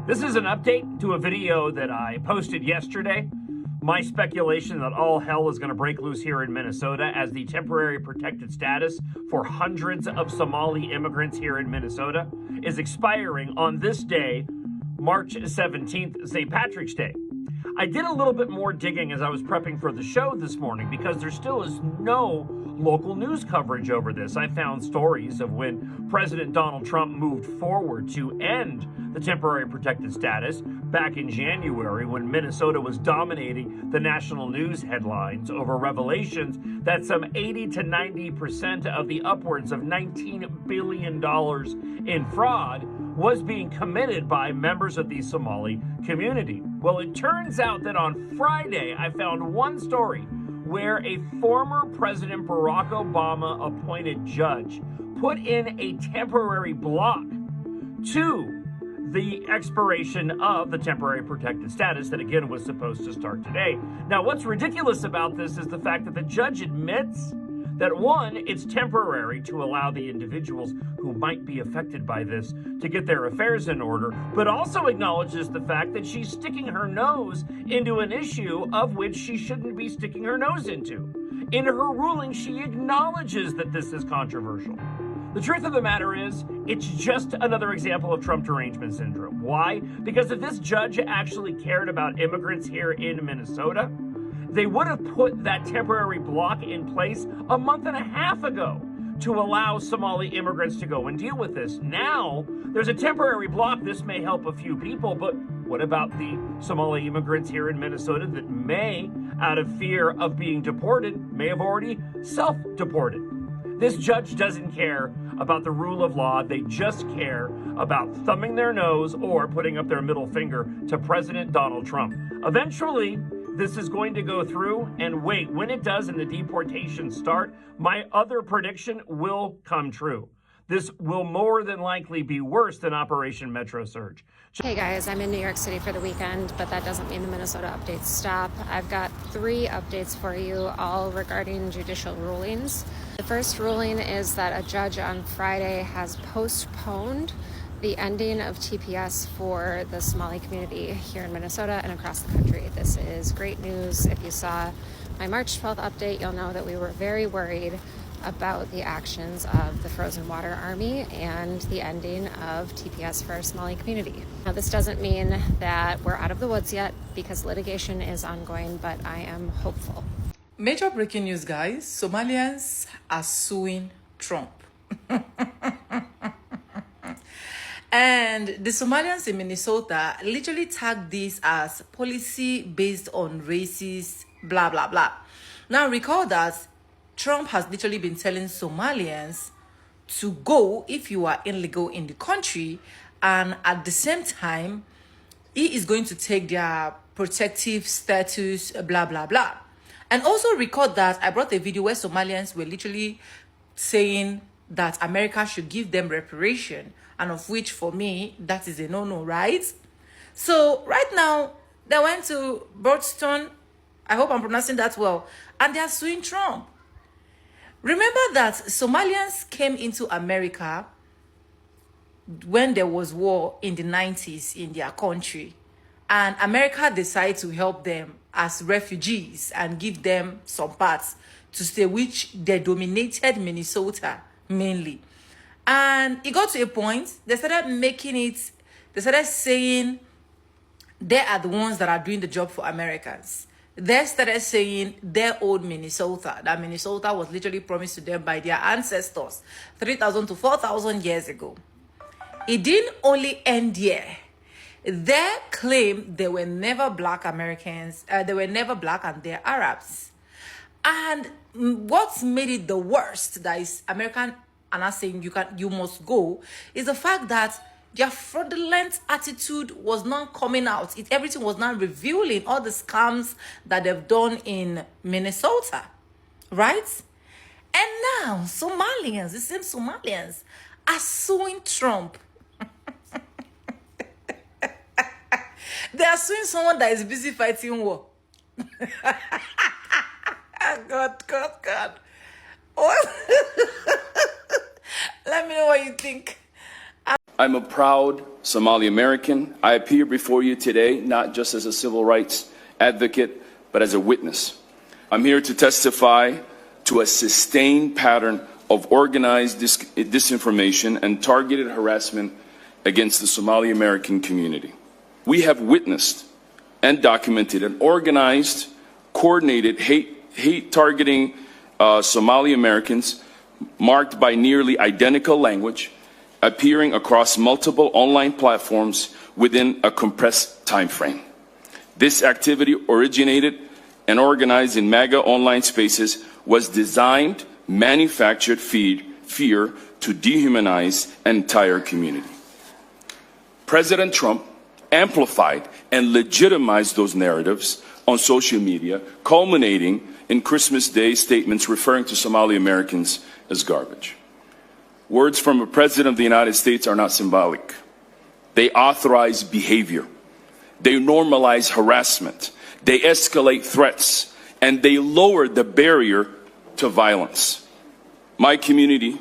This is an update to a video that I posted yesterday. My speculation that all hell is going to break loose here in Minnesota as the temporary protected status for hundreds of Somali immigrants here in Minnesota is expiring on this day, March 17th, St. Patrick's Day. I did a little bit more digging as I was prepping for the show this morning because there still is no local news coverage over this. I found stories of when President Donald Trump moved forward to end the temporary protected status back in January when Minnesota was dominating the national news headlines over revelations that some 80 to 90% of the upwards of $19 billion in fraud was being committed by members of the Somali community. Well, it turns out that on Friday, I found one story where a former President Barack Obama appointed judge put in a temporary block to the expiration of the temporary protected status that again was supposed to start today. Now, what's ridiculous about this is the fact that the judge admits that one, it's temporary to allow the individuals who might be affected by this to get their affairs in order, but also acknowledges the fact that she's sticking her nose into an issue of which she shouldn't be sticking her nose into. In her ruling, she acknowledges that this is controversial. The truth of the matter is, it's just another example of Trump derangement syndrome. Why? Because if this judge actually cared about immigrants here in Minnesota, they would have put that temporary block in place a month and a half ago to allow Somali immigrants to go and deal with this. Now, there's a temporary block. This may help a few people, but what about the Somali immigrants here in Minnesota that may, out of fear of being deported, may have already self-deported? This judge doesn't care about the rule of law. They just care about thumbing their nose or putting up their middle finger to President Donald Trump. Eventually, this is going to go through, and wait, when it does and the deportations start, my other prediction will come true. This will more than likely be worse than Operation Metro Surge. Hey guys, I'm in New York City for the weekend, but that doesn't mean the Minnesota updates stop. I've got 3 updates for you, all regarding judicial rulings. The first ruling is that a judge on Friday has postponed the ending of TPS for the Somali community here in Minnesota and across the country. This is great news. If you saw my March 12th update, you'll know that we were very worried about the actions of the Frozen Water Army and the ending of TPS for our Somali community. Now, this doesn't mean that we're out of the woods yet because litigation is ongoing, but I am hopeful. Major breaking news, guys. Somalians are suing Trump. And the Somalians in Minnesota literally tagged this as policy based on racist, blah, blah, blah. Now, recall that Trump has literally been telling Somalians to go if you are illegal in the country. And at the same time, he is going to take their protective status, blah, blah, blah. And also recall that I brought a video where Somalians were literally saying that America should give them reparation, and of which, for me, that is a no-no, right? So, right now, they went to Boston, I hope I'm pronouncing that well, and they are suing Trump. Remember that Somalians came into America when there was war in the 90s in their country, and America decided to help them as refugees and give them some parts to stay, which they dominated Minnesota mainly. And it got to a point, they started saying they are the ones that are doing the job for Americans. They started saying they owed Minnesota, that Minnesota was literally promised to them by their ancestors 3,000 to 4,000 years ago. It didn't only end here. They claim they were never black Americans, they were never black and they're Arabs. And what's made it the worst, that is American and are saying you must go, is the fact that their fraudulent attitude was not coming out. Everything was not revealing all the scams that they've done in Minnesota, right? And now Somalians, the same Somalians, are suing Trump. They are suing someone that is busy fighting war. God. What? Let me know what you think. I'm a proud Somali American. I appear before you today not just as a civil rights advocate, but as a witness. I'm here to testify to a sustained pattern of organized disinformation and targeted harassment against the Somali American community. We have witnessed and documented an organized, coordinated hate targeting Somali Americans marked by nearly identical language appearing across multiple online platforms within a compressed time frame. This activity originated and organized in MAGA online spaces, was designed, manufactured, fear to dehumanize an entire community. President Trump amplified and legitimized those narratives on social media, culminating in Christmas Day statements referring to Somali Americans as garbage. Words from a president of the United States are not symbolic. They authorize behavior. They normalize harassment. They escalate threats, and they lower the barrier to violence. My community,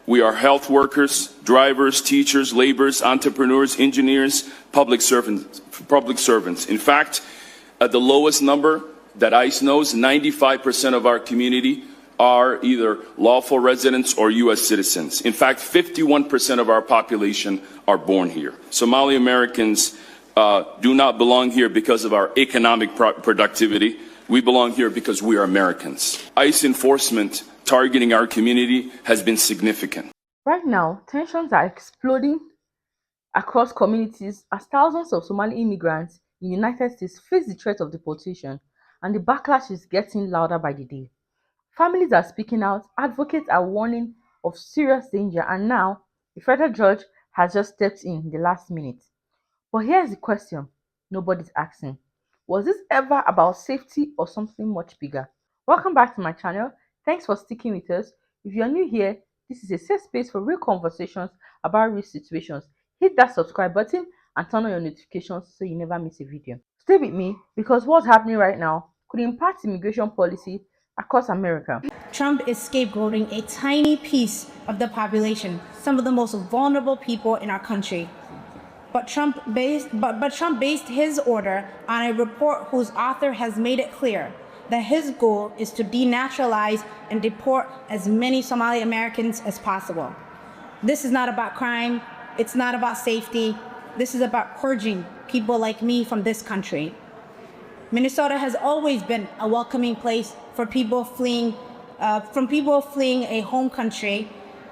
we are health workers, drivers, teachers, laborers, entrepreneurs, engineers, public servants. In fact, at the lowest number that ICE knows, 95% of our community are either lawful residents or U.S. citizens. In fact, 51% of our population are born here. Somali Americans do not belong here because of our economic productivity. We belong here because we are Americans. ICE enforcement targeting our community has been significant. Right now, tensions are exploding across communities as thousands of Somali immigrants in the United States face the threat of deportation, and the backlash is getting louder by the day. Families are speaking out, advocates are warning of serious danger, and now the federal judge has just stepped in the last minute. But here's the question nobody's asking. Was this ever about safety or something much bigger? Welcome back to my channel. Thanks for sticking with us. If you're new here, this is a safe space for real conversations about real situations. Hit that subscribe button and turn on your notifications so you never miss a video. Stay with me because what's happening right now could impact immigration policy across America. Trump is scapegoating a tiny piece of the population, some of the most vulnerable people in our country. But Trump based his order on a report whose author has made it clear that his goal is to denaturalize and deport as many Somali Americans as possible. This is not about crime. It's not about safety. This is about purging people like me from this country. Minnesota has always been a welcoming place for people fleeing a home country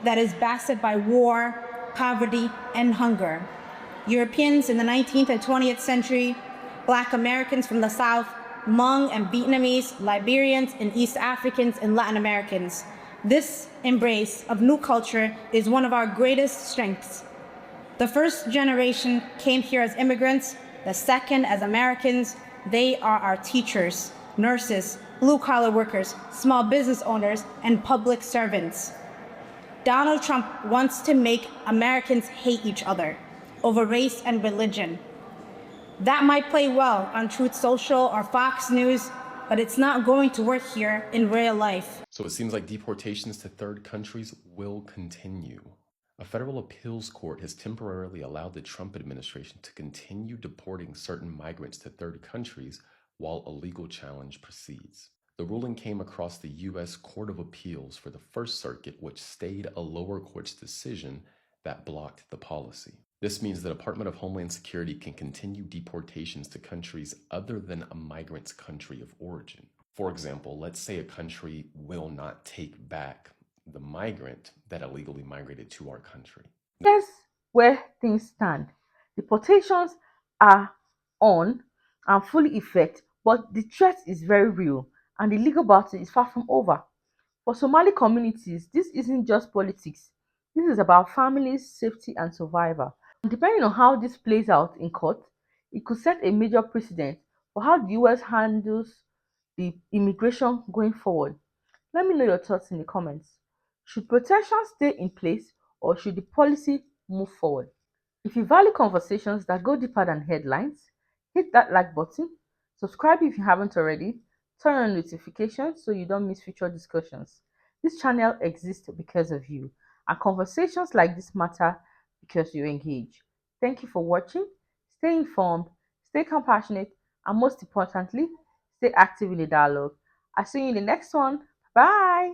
that is blasted by war, poverty, and hunger. Europeans in the 19th and 20th century, Black Americans from the South, Hmong and Vietnamese, Liberians and East Africans and Latin Americans. This embrace of new culture is one of our greatest strengths. The first generation came here as immigrants, the second as Americans. They are our teachers, nurses, blue-collar workers, small business owners, and public servants. Donald Trump wants to make Americans hate each other over race and religion. That might play well on Truth Social or Fox News, but it's not going to work here in real life. So it seems like deportations to third countries will continue. A federal appeals court has temporarily allowed the Trump administration to continue deporting certain migrants to third countries while a legal challenge proceeds. The ruling came across the U.S. Court of Appeals for the First Circuit, which stayed a lower court's decision that blocked the policy. This means the Department of Homeland Security can continue deportations to countries other than a migrant's country of origin. For example, let's say a country will not take back the migrant that illegally migrated to our country. Here's where things stand. Deportations are on and fully effect, but the threat is very real and the legal battle is far from over. For Somali communities, this isn't just politics. This is about families, safety, and survival. And depending on how this plays out in court, it could set a major precedent for how the US handles the immigration going forward. Let me know your thoughts in the comments. Should protection stay in place or should the policy move forward? If you value conversations that go deeper than headlines, hit that like button, subscribe if you haven't already, turn on notifications so you don't miss future discussions. This channel exists because of you, and conversations like this matter because you engage. Thank you for watching. Stay informed, stay compassionate, and most importantly, stay active in the dialogue. I'll see you in the next one. Bye.